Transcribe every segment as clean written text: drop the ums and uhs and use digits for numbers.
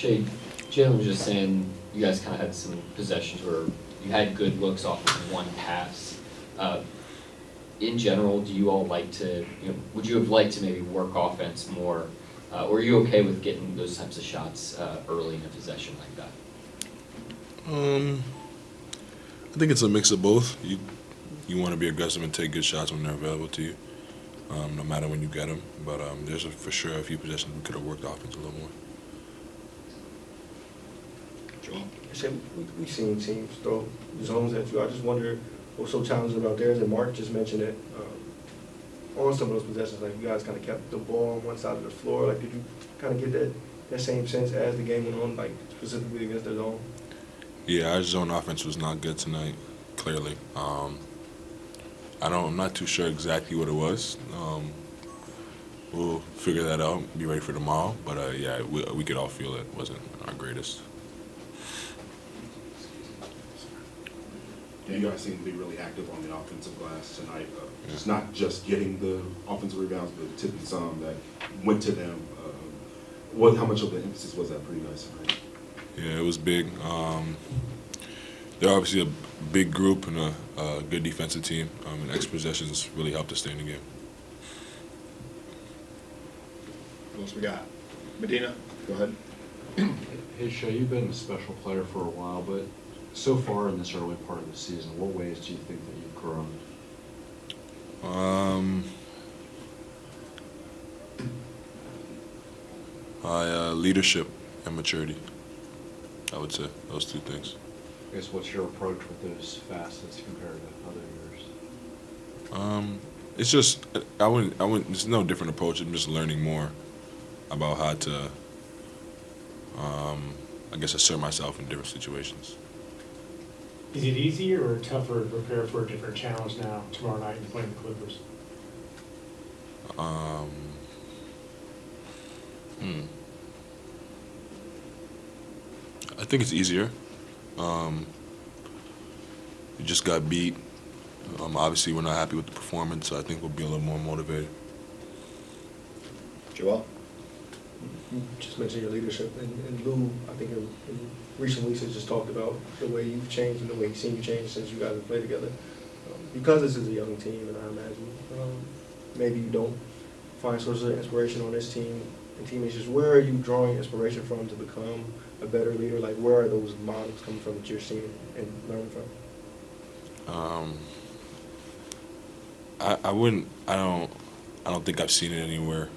Shai, Jalen was just saying you guys kind of had some possessions where you had good looks off of one pass. In general, do you all like to, would you have liked to maybe work offense more, or are you okay with getting those types of shots early in a possession like that? I think it's a mix of both. You want to be aggressive and take good shots when they're available to you, no matter when you get them. But there's for sure a few possessions we could have worked offense a little more. We've seen teams throw zones at you. I just wonder what's so challenging about theirs. And Mark just mentioned it on some of those possessions. Like, you guys kind of kept the ball on one side of the floor. Like, did you kind of get that same sense as the game went on, like specifically against their zone? Yeah, our zone offense was not good tonight. Clearly, I'm not too sure exactly what it was. We'll figure that out. Be ready for tomorrow. But yeah, we could all feel it wasn't our greatest. You guys seem to be really active on the offensive glass tonight. It's not just getting the offensive rebounds, but tipping some that went to them. How much of the emphasis was that pretty nice tonight? Yeah, it was big. They're obviously a big group and a good defensive team. And extra possessions really helped us stay in the game. What else we got? Medina, go ahead. Hey, Shai, you've been a special player for a while, but so far in this early part of the season, what ways do you think that you've grown? Leadership and maturity, I would say, those two things. I guess what's your approach with those facets compared to other years? It's just, it's no different approach. I'm just learning more about how to, I guess, assert myself in different situations. Is it easier or tougher to prepare for a different challenge now, tomorrow night, and playing the Clippers? I think it's easier. You just got beat. Obviously, we're not happy with the performance, so I think we'll be a little more motivated. Joel? You just mentioned your leadership, and Lou, I think in recent weeks has just talked about the way you've changed and the way he's seen you change since you guys have played together. Because this is a young team, and I imagine maybe you don't find sources of inspiration on this team and teammates. Just where are you drawing inspiration from to become a better leader? Like, where are those models coming from that you're seeing and learning from? I don't think I've seen it anywhere.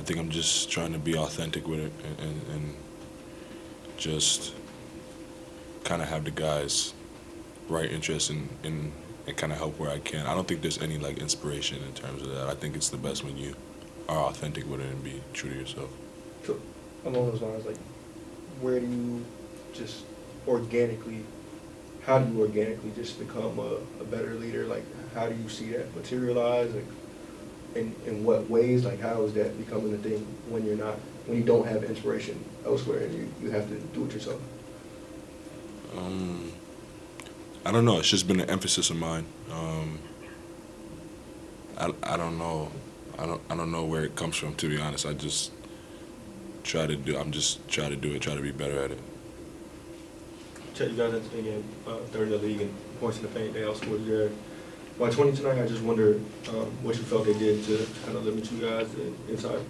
I think I'm just trying to be authentic with it and just kind of have the guys' right interest and kind of help where I can. I don't think there's any like inspiration in terms of that. I think it's the best when you are authentic with it and be true to yourself. So, along those lines, like, where do you just organically, how do you organically just become a better leader? Like, how do you see that materialize? Like, in what ways? Like, how is that becoming a thing when you don't have inspiration elsewhere and you have to do it yourself? I don't know. It's just been an emphasis of mine. I don't know. I don't know where it comes from, to be honest. I just try to do. I'm just try to do it. Try to be better at it. Chet, you guys at the game, third in the league in points in the paint. They outscored you there by 20 tonight. I just wonder what you felt they did to kind of limit you guys inside.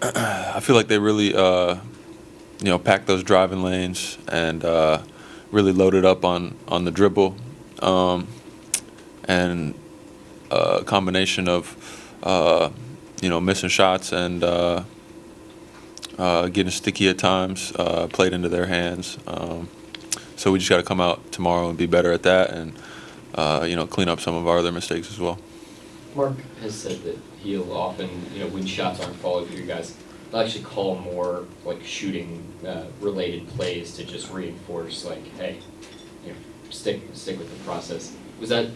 I feel like they really, packed those driving lanes and really loaded up on the dribble, and a combination of missing shots and getting sticky at times played into their hands. So we just got to come out tomorrow and be better at that, and clean up some of our other mistakes as well. Mark has said that he'll often, when shots aren't followed for you guys, he'll actually call more like shooting related plays to just reinforce, like, hey, stick with the process. Was that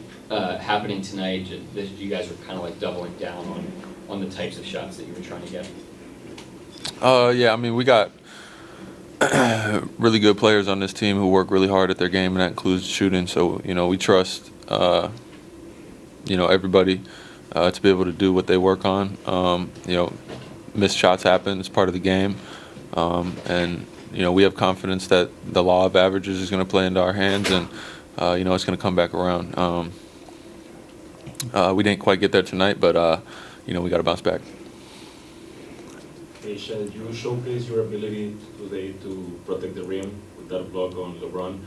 happening tonight? That you guys were kind of like doubling down on the types of shots that you were trying to get? Yeah, I mean, we got really good players on this team who work really hard at their game, and that includes shooting. So, we trust, everybody to be able to do what they work on. Missed shots happen. It's part of the game. And we have confidence that the law of averages is going to play into our hands, and it's going to come back around. We didn't quite get there tonight, but we got to bounce back. Hey, Shai, you showcased your ability today to protect the rim with that block on LeBron.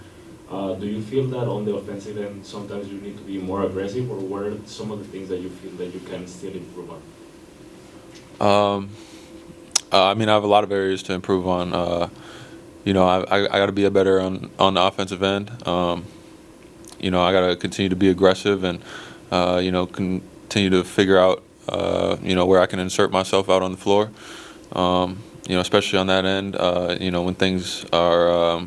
Do you feel that on the offensive end sometimes you need to be more aggressive, or what are some of the things that you feel that you can still improve on? I have a lot of areas to improve on. I got to be better on the offensive end. I got to continue to be aggressive and, continue to figure out, where I can insert myself out on the floor. Especially on that end, when things are,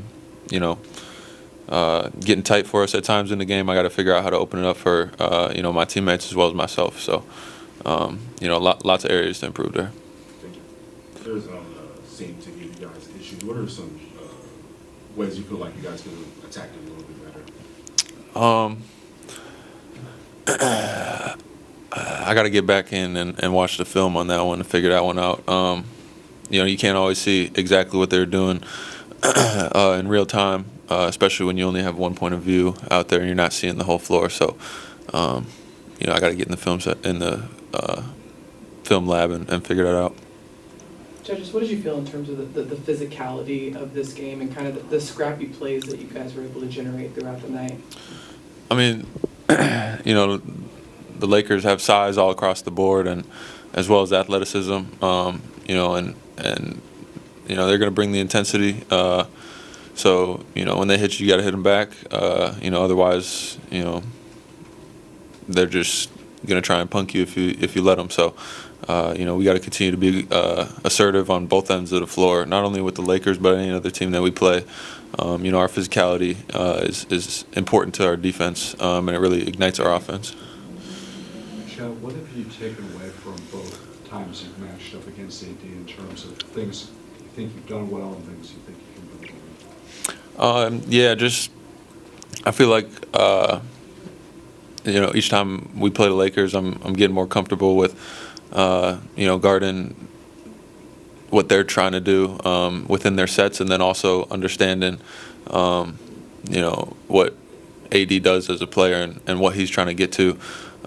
getting tight for us at times in the game, I got to figure out how to open it up for, my teammates as well as myself. So, lots of areas to improve there. Thank you. There's seem to give you guys issues. What are some ways you feel like you guys could have attacked it a little bit better? I got to get back in and watch the film on that one to figure that one out. You can't always see exactly what they're doing in real time, especially when you only have one point of view out there and you're not seeing the whole floor. So, I got to get in the film lab and figure that out. Judges, what did you feel in terms of the physicality of this game and kind of the scrappy plays that you guys were able to generate throughout the night? The Lakers have size all across the board, and as well as athleticism. And they're going to bring the intensity. So when they hit you, you got to hit them back. Otherwise, they're just going to try and punk you if you let them. So, we got to continue to be assertive on both ends of the floor, not only with the Lakers but any other team that we play. Our physicality is important to our defense, and it really ignites our offense. Shai, what have you taken away from both times you've matched up against AD in terms of things you think you've done well and things you think you can build on? I feel like each time we play the Lakers, I'm getting more comfortable with guarding what they're trying to do within their sets, and then also understanding what AD does as a player and what he's trying to get to.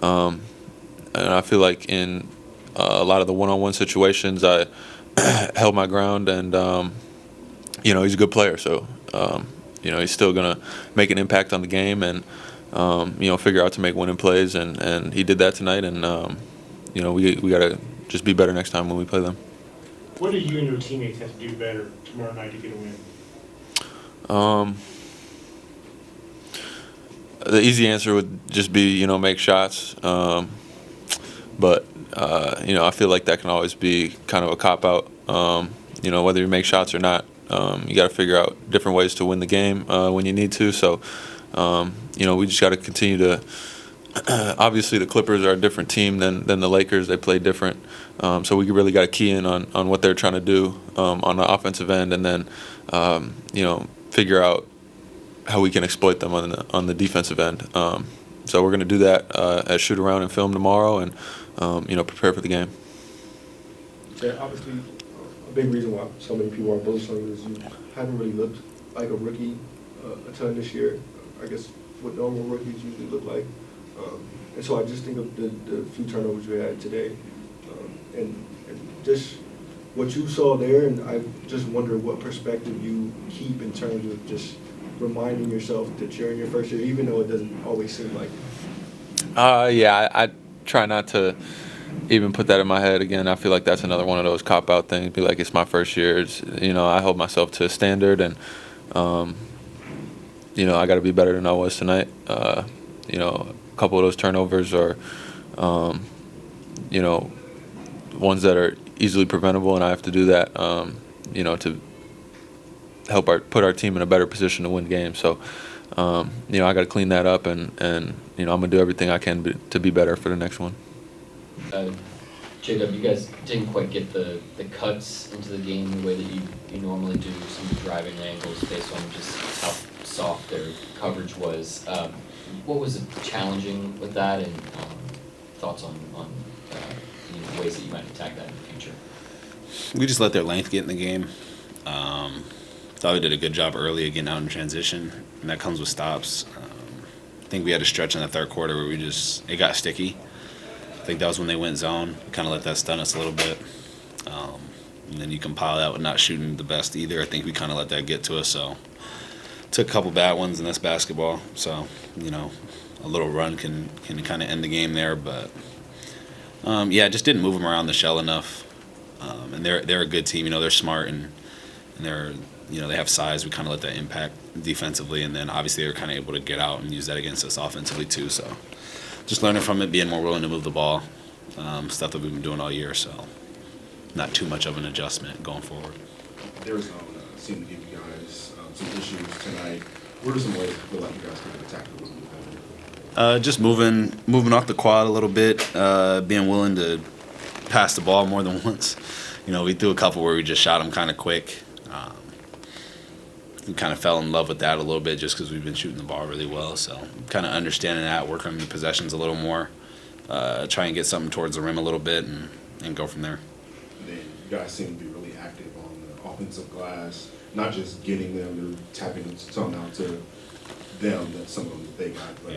And I feel like in a lot of the one-on-one situations, I held my ground, and he's a good player, so he's still gonna make an impact on the game and figure out to make winning plays, and he did that tonight, and we gotta just be better next time when we play them. What do you and your teammates have to do better tomorrow night to get a win? The easy answer would just be make shots, but I feel like that can always be kind of a cop out. Whether you make shots or not, you got to figure out different ways to win the game when you need to. So we just got to continue to. Obviously, the Clippers are a different team than the Lakers. They play different, so we really got to key in on what they're trying to do on the offensive end, and then figure out how we can exploit them on the defensive end. So we're going to do that at shoot around and film tomorrow, and prepare for the game. Yeah, obviously, a big reason why so many people are bullish on you is you haven't really looked like a rookie a ton this year. I guess what normal rookies usually look like. And so I just think of the few turnovers you had today, and just what you saw there, and I just wonder what perspective you keep in terms of just reminding yourself that you're in your first year, even though it doesn't always seem like it. I try not to even put that in my head again. I feel like that's another one of those cop-out things. Be like, it's my first year. I hold myself to a standard, and I got to be better than I was tonight. A couple of those turnovers are, ones that are easily preventable, and I have to do that, to help put our team in a better position to win games. So, I got to clean that up, and I'm gonna do everything I can to be better for the next one. Jacob, you guys didn't quite get the cuts into the game the way that you normally do, some of the driving angles based on just how soft their coverage was. What was challenging with that, and thoughts on ways that you might attack that in the future? We just let their length get in the game. Thought we did a good job early of getting out in transition, and that comes with stops. I think we had a stretch in the third quarter where it got sticky. I think that was when they went zone. Kind of let that stun us a little bit. And then you compile that with not shooting the best either. I think we kind of let that get to us. So took a couple bad ones, and that's basketball. So, a little run can kind of end the game there. But, just didn't move them around the shell enough. And they're a good team. They're smart and they're they have size. We kind of let that impact defensively, and then obviously they're kind of able to get out and use that against us offensively too. So just learning from it, being more willing to move the ball, stuff that we've been doing all year. So not too much of an adjustment going forward. Arizona seemed to give you guys some issues tonight. What are some ways you feel like you guys could attack the little bit better? Just moving off the quad a little bit, being willing to pass the ball more than once. We threw a couple where we just shot them kind of quick. We kind of fell in love with that a little bit just because we've been shooting the ball really well. So kind of understanding that, working on the possessions a little more, try and get something towards the rim a little bit and go from there. And then you guys seem to be really active on the offensive glass, not just getting them, they're tapping something out to them that some of them they got. But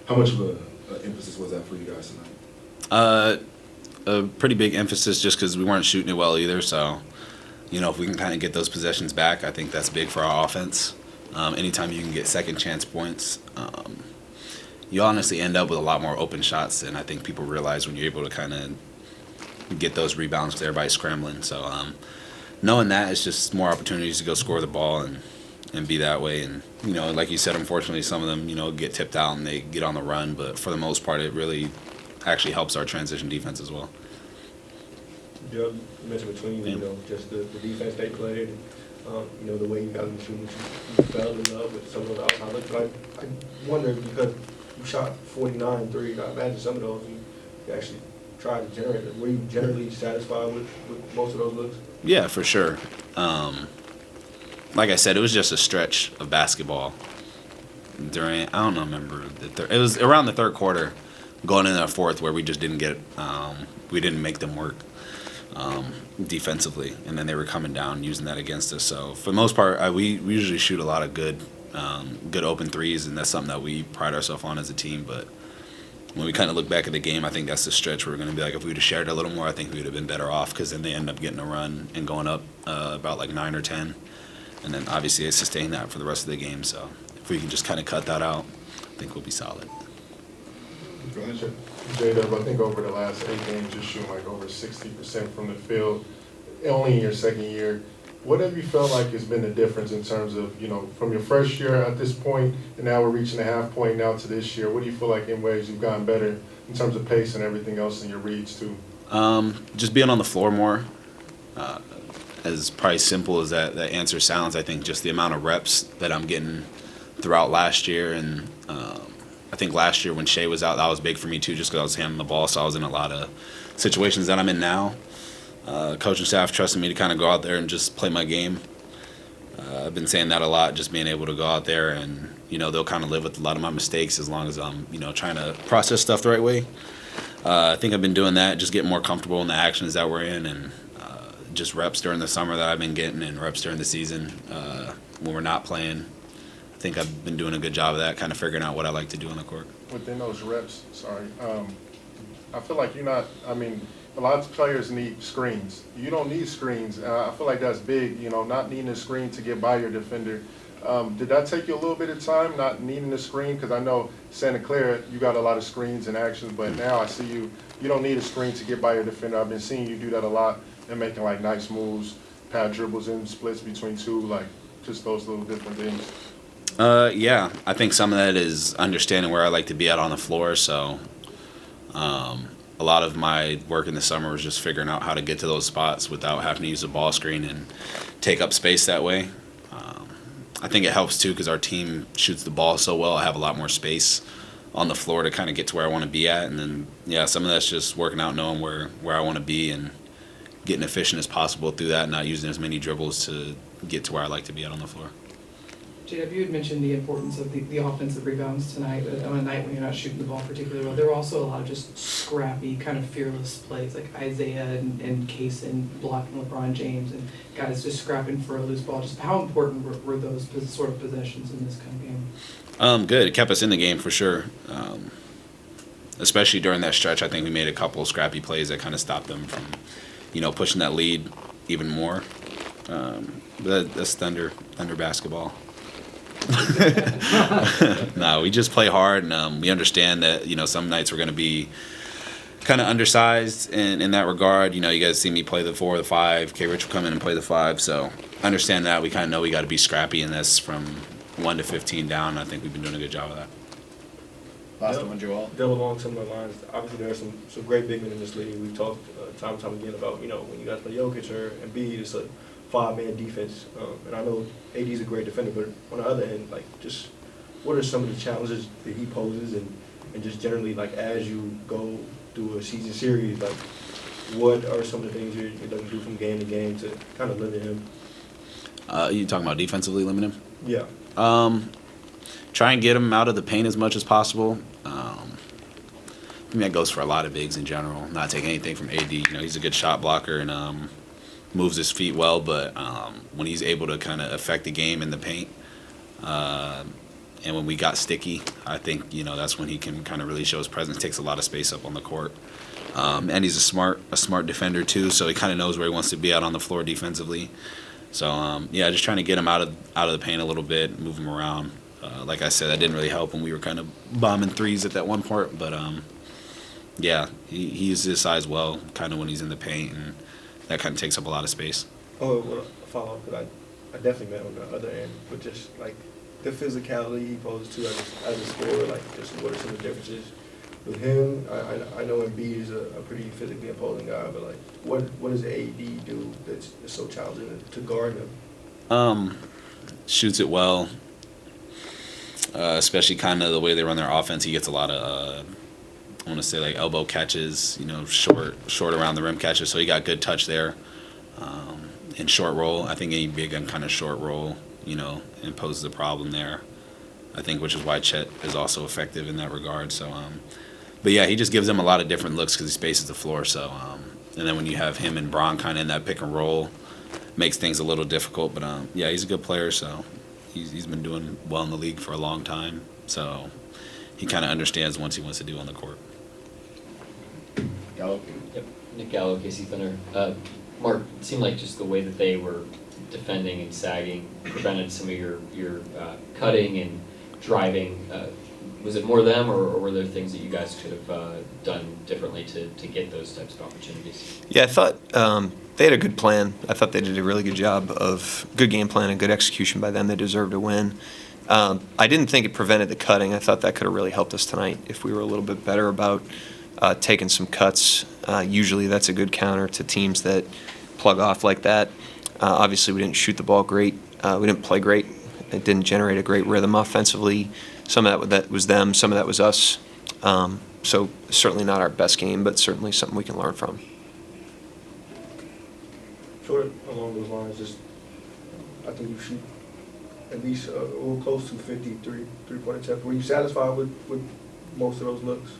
how much of an emphasis was that for you guys tonight? A pretty big emphasis just because we weren't shooting it well either. So, if we can kind of get those possessions back, I think that's big for our offense. Anytime you can get second chance points, you honestly end up with a lot more open shots than I think people realize when you're able to kind of get those rebounds because everybody's scrambling. So knowing that, it's just more opportunities to go score the ball and be that way. And, like you said, unfortunately, some of them, get tipped out and they get on the run. But for the most part, it really actually helps our transition defense as well. You mentioned between, just the defense they played, the way you guys were shooting, you fell in love with some of the outside looks. But I wonder, because you shot 49 threes, I imagine some of those you actually tried to generate. Were you generally satisfied with most of those looks? Yeah, for sure. Like I said, it was just a stretch of basketball during, I don't remember, it was around the third quarter, going into the fourth, where we just didn't we didn't make them work defensively, and then they were coming down using that against us. So for the most part, we usually shoot a lot of good open threes, and that's something that we pride ourselves on as a team. But when we kind of look back at the game, I think that's the stretch where we're going to be like, if we would have shared a little more, I think we would have been better off, because then they end up getting a run and going up about like 9 or 10, and then obviously they sustain that for the rest of the game. So if we can just kind of cut that out, I think we'll be solid. J-Dub, I think over the last 8 games, you're shooting like over 60% from the field, only in your second year. What have you felt like has been the difference in terms of, from your first year at this point, and now we're reaching the half point now to this year? What do you feel like in ways you've gotten better in terms of pace and everything else in your reads too? Just being on the floor more. As probably simple as that answer sounds, I think just the amount of reps that I'm getting throughout last year, and I think last year when Shai was out, that was big for me too, just because I was handling the ball, so I was in a lot of situations that I'm in now. Coaching staff trusted me to kind of go out there and just play my game. I've been saying that a lot, just being able to go out there and, they'll kind of live with a lot of my mistakes as long as I'm, trying to process stuff the right way. I think I've been doing that, just getting more comfortable in the actions that we're in, and just reps during the summer that I've been getting and reps during the season when we're not playing. I think I've been doing a good job of that, kind of figuring out what I like to do on the court. Within those reps, I feel like you're not, a lot of players need screens. You don't need screens. I feel like that's big, not needing a screen to get by your defender. Did that take you a little bit of time, not needing a screen? Because I know Santa Clara, you got a lot of screens and actions, but now I see you don't need a screen to get by your defender. I've been seeing you do that a lot and making like nice moves, pad dribbles and splits between two, like just those little different things. Yeah, I think some of that is understanding where I like to be out on the floor. So a lot of my work in the summer was just figuring out how to get to those spots without having to use a ball screen and take up space that way. I think it helps too because our team shoots the ball so well. I have a lot more space on the floor to kind of get to where I want to be at. And then, yeah, some of that's just working out, knowing where I want to be and getting efficient as possible through that, not using as many dribbles to get to where I like to be out on the floor. JW, you had mentioned the importance of the offensive rebounds tonight, on a night when you're not shooting the ball particularly well. There were also a lot of just scrappy, kind of fearless plays, like Isaiah and Kaysen blocking LeBron James, and guys just scrapping for a loose ball. Just how important were those sort of possessions in this kind of game? Good. It kept us in the game for sure. Especially during that stretch, I think we made a couple scrappy plays that kind of stopped them from, pushing that lead even more. But that's Thunder basketball. No, we just play hard, and we understand that some nights we're going to be kind of undersized in that regard. You guys see me play the 4 or the 5. K. Rich will come in and play the 5, so understand that. We kind of know we got to be scrappy, and that's from 1 to 15 down. I think we've been doing a good job of that. Last one, Joel. Delve along similar lines. Obviously, there are some great big men in this league. We've talked time and time again about, when you guys play Jokic or Embiid, it's a 5-man defense. And I know AD's a great defender, but on the other end, just what are some of the challenges that he poses, and just generally, as you go through a season series, what are some of the things you're looking to do from game to game to kind of limit him? You talking about defensively limit him? Yeah. Try and get him out of the paint as much as possible. I mean, that goes for a lot of bigs in general. Not taking anything from AD. He's a good shot blocker and moves his feet well, but when he's able to kind of affect the game in the paint, and when we got sticky, I think that's when he can kind of really show his presence. Takes a lot of space up on the court, and he's a smart defender too. So he kind of knows where he wants to be out on the floor defensively. So just trying to get him out of the paint a little bit, move him around. Like I said, that didn't really help when we were kind of bombing threes at that one part, but he uses his size well, kind of when he's in the paint, and that kind of takes up a lot of space. Oh, well, a follow-up, because I definitely met on the other end, but just the physicality he poses to as a scorer, just what are some of the differences with him? I know Embiid is a pretty physically imposing guy, but what does AD do that's so challenging to guard him? Shoots it well, especially kind of the way they run their offense. He gets a lot of I want to say elbow catches, short around the rim catches. So he got good touch there. In short roll, I think any big and kind of short roll, imposes a problem there. I think, which is why Chet is also effective in that regard. So, but yeah, he just gives them a lot of different looks because he spaces the floor. So, and then when you have him and Braun kind of in that pick and roll, makes things a little difficult. But he's a good player. So he's been doing well in the league for a long time. So he kind of understands what he wants to do on the court. Gallo. Yep. Nick Gallo, KC Thunder. Mark, it seemed like just the way that they were defending and sagging prevented some of your cutting and driving. Was it more them, or were there things that you guys could have done differently to get those types of opportunities? Yeah, I thought they had a good plan. I thought they did a really good job of good game plan and good execution by them. They deserved to win. I didn't think it prevented the cutting. I thought that could have really helped us tonight if we were a little bit better about taking some cuts. Usually that's a good counter to teams that plug off like that. Obviously, we didn't shoot the ball great. We didn't play great. It didn't generate a great rhythm offensively. Some of that was them. Some of that was us. So certainly not our best game, but certainly something we can learn from. Sort of along those lines, I think you shoot at least a little close to 53 three-point attempts. Were you satisfied with most of those looks?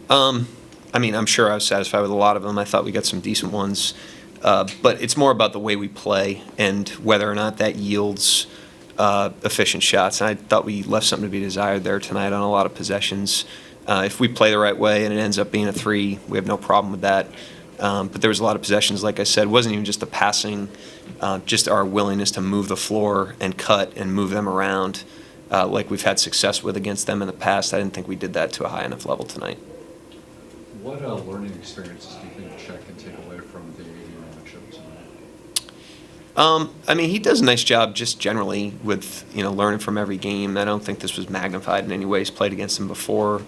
I mean, I'm sure I was satisfied with a lot of them. I thought we got some decent ones. But it's more about the way we play and whether or not that yields efficient shots. And I thought we left something to be desired there tonight on a lot of possessions. If we play the right way and it ends up being a 3, we have no problem with that. But there was a lot of possessions, like I said. It wasn't even just the passing, just our willingness to move the floor and cut and move them around like we've had success with against them in the past. I didn't think we did that to a high enough level tonight. What learning experiences do you think Chet can take away from the matchup tonight? I mean, he does a nice job just generally with, learning from every game. I don't think this was magnified in any way. He's played against them before.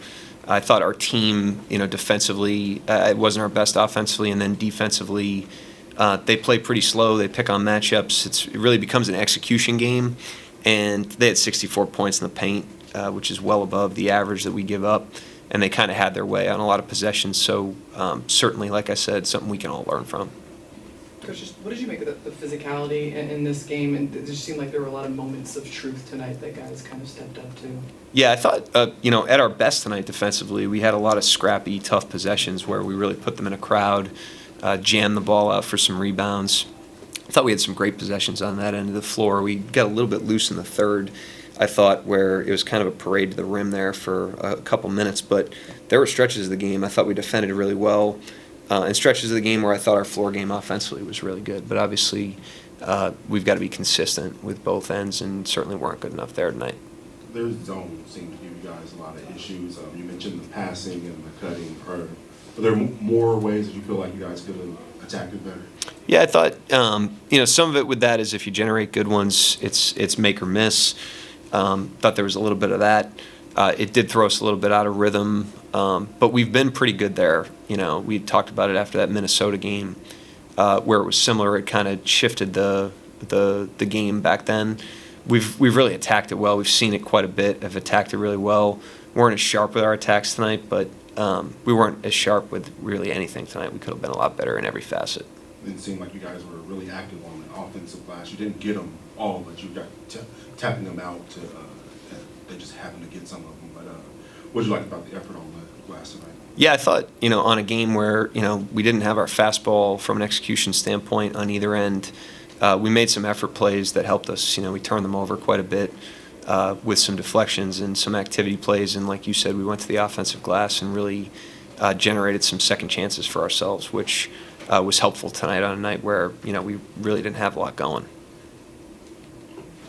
I thought our team, defensively, it wasn't our best offensively, and then defensively, they play pretty slow. They pick on matchups. It really becomes an execution game, and they had 64 points in the paint, which is well above the average that we give up, and they kind of had their way on a lot of possessions. So certainly, like I said, something we can all learn from. Coach, just what did you make of the physicality in this game? And it just seemed like there were a lot of moments of truth tonight that guys kind of stepped up to. Yeah, I thought, at our best tonight defensively, we had a lot of scrappy, tough possessions where we really put them in a crowd, jammed the ball out for some rebounds. I thought we had some great possessions on that end of the floor. We got a little bit loose in the third, I thought, where it was kind of a parade to the rim there for a couple minutes. But there were stretches of the game I thought we defended really well, and stretches of the game where I thought our floor game offensively was really good. But obviously, we've got to be consistent with both ends, and certainly weren't good enough there tonight. Their zone seemed to give you guys a lot of issues. You mentioned the passing and the cutting. Are there more ways that you feel like you guys could have attacked it better? Yeah, I thought, some of it with that is if you generate good ones, it's make or miss. Thought there was a little bit of that. It did throw us a little bit out of rhythm, but we've been pretty good there. We talked about it after that Minnesota game, where it was similar. It kind of shifted the game back then. We've really attacked it well. We've seen it quite a bit. Have attacked it really well. Weren't as sharp with our attacks tonight, but we weren't as sharp with really anything tonight. We could have been a lot better in every facet. It seemed like you guys were really active on the offensive glass. You didn't get them all, but you got tapping them out to they just happened to get some of them. But what did you like about the effort on the glass tonight? Yeah, I thought, on a game where, we didn't have our fastball from an execution standpoint on either end, we made some effort plays that helped us. We turned them over quite a bit with some deflections and some activity plays. And like you said, we went to the offensive glass and really generated some second chances for ourselves, which was helpful tonight on a night where, we really didn't have a lot going.